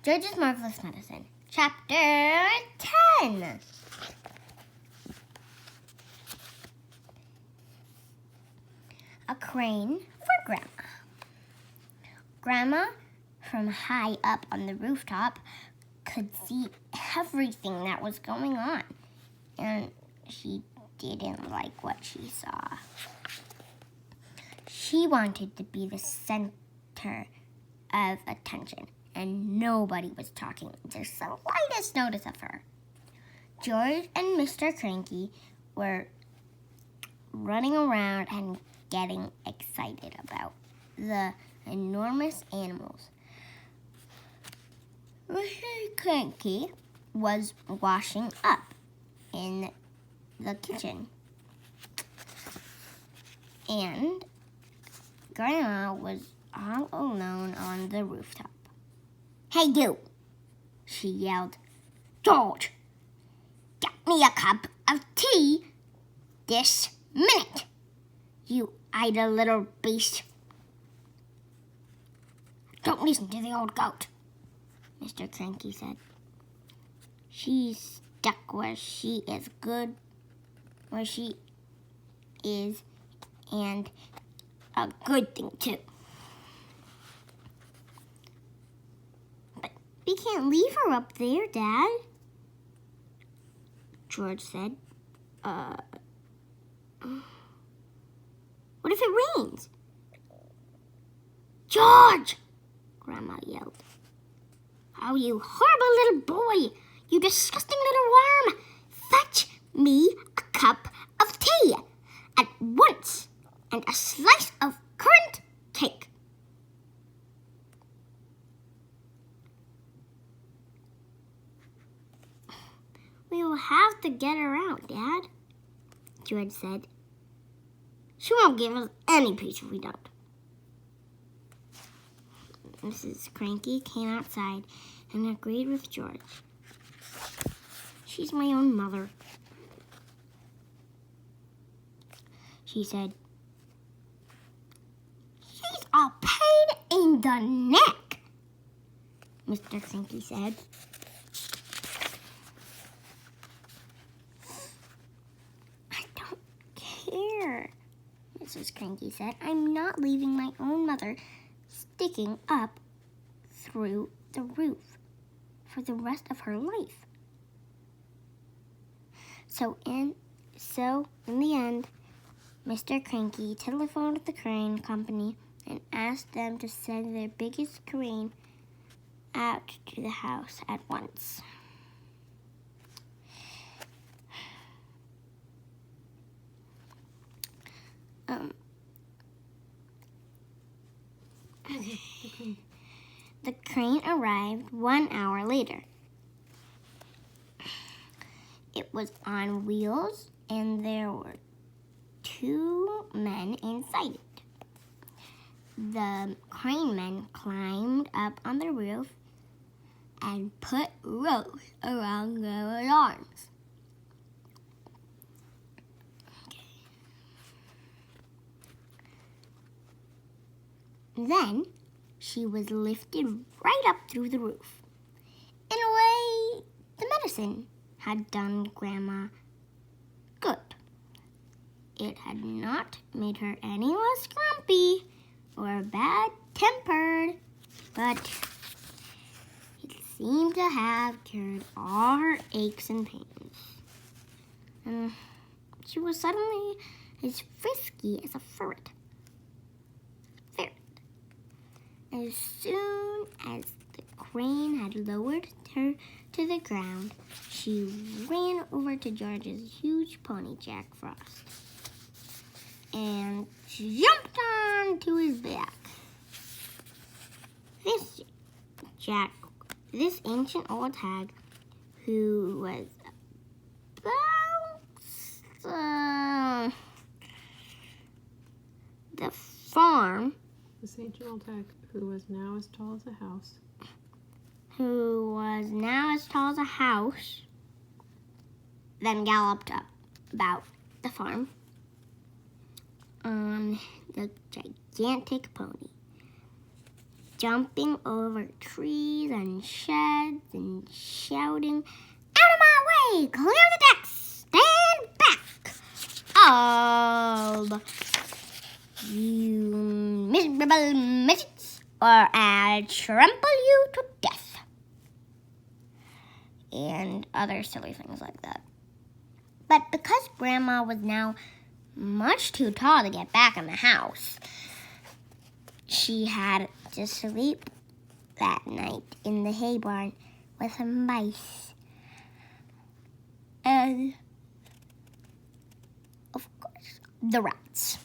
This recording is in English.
George's Marvellous Medicine, Chapter 10. A crane for Grandma. Grandma, from high up on the rooftop, could see everything that was going on, and she didn't like what she saw. She wanted to be the center of attention, and nobody was taking the slightest notice of her. George and Mr. Cranky were running around and getting excited about the enormous animals. Mr. Cranky was washing up in the kitchen, and Grandma was all alone on the rooftop. "Hey, you!" she yelled. "George, get me a cup of tea this minute, you idle little beast." "Don't listen to the old goat," Mr. Cranky said. "She's stuck where she is, and a good thing too." "But we can't leave her up there, Dad," George said. What if it rains?" "George!" Grandma yelled. "Oh, you horrible little boy! You disgusting little worm! Fetch me a cup of tea at once, and a slice of currant cake." "We will have to get her out, Dad," George said. "She won't give us any peace if we don't." Mrs. Cranky came outside and agreed with George. "She's my own mother," she said. "She's a pain in the neck," Mr. Cranky said. "I don't care," Mrs. Cranky said. "I'm not leaving my own mother sticking up through the roof for the rest of her life." So in the end, Mr. Cranky telephoned the crane company and asked them to send their biggest crane out to the house at once. The crane arrived 1 hour later. It was on wheels, and there were 2 men inside it. The crane men climbed up on the roof and put ropes around Grandma's arms. Then she was lifted right up through the roof. In a way, the medicine had done Grandma good. It had not made her any less grumpy or bad-tempered, but it seemed to have cured all her aches and pains. And she was suddenly as frisky as a ferret. As soon as the crane had lowered her to the ground, she ran over to George's huge pony, Jack Frost, and jumped onto his back. This ancient old hag, who was about the farm. This ancient old hag who was now as tall as a house. Then galloped up about the farm on the gigantic pony. jumping over trees and sheds and shouting, "Out of my way! Clear the decks! Stand back! All you miserable midgets, or I'll trample you to death." And other silly things like that. But because Grandma was now much too tall to get back in the house, she had to sleep that night in the hay barn with the mice. And, of course, the rats.